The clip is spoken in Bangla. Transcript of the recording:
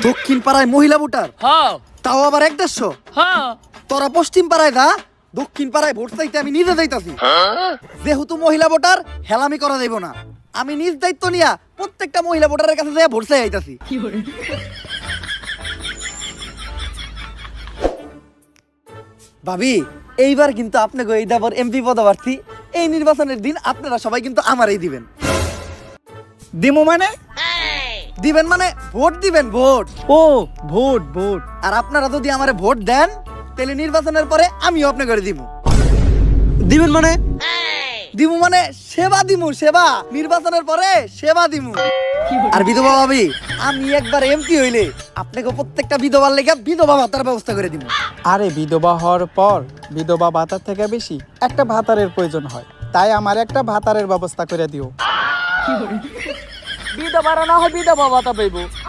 দক্ষিণ পাড়ায় মহিলা ভোটার, হ্যাঁ তাও আবার 150। হ্যাঁ তোরা পশ্চিম পাড়ায় যা, দক্ষিণ পাড়ায় ভোট চাইতে আমি নিজে যাইতাছি। যেহেতু মহিলা ভোটার, হেলামি করা যাইব না। আমি নিজ দায়িত্ব নিয়া প্রত্যেকটা মহিলা ভোটারের কাছে যাই ভোট চাই আইতাছি। ভাবি, এইবার কিন্তু আপনাকে এই দাবর এমপি পদপ্রার্থী। এই নির্বাচনের দিন আপনারা সবাই কিন্তু আমারই দিবেন। দিমু মানে? দিবেন মানে ভোট দিবেন, ভোট। ও ভোট ভোট। আর আপনারা যদি আমারে ভোট দেন, তাহলে নির্বাচনের পরে আমিও আপনাকে করে দিব। দিবেন মানে? দিমু মানে সেবা দিমু, সেবা। নির্বাচনের পরে সেবা দিমু। আর বিধবা ভাবি, আমি একবার এমপি হইলে আপনাকে প্রত্যেকটা বিধবার লেগে বিধবা ভাতার ব্যবস্থা করে দিব। আরে বিধবা হওয়ার পর বিধবা ভাতার থেকে বেশি একটা ভাতারের প্রয়োজন হয়, তাই আমার একটা ভাতারের ব্যবস্থা করে দিও। বিধবা না হয় বিধবা ভাতা পাইবো।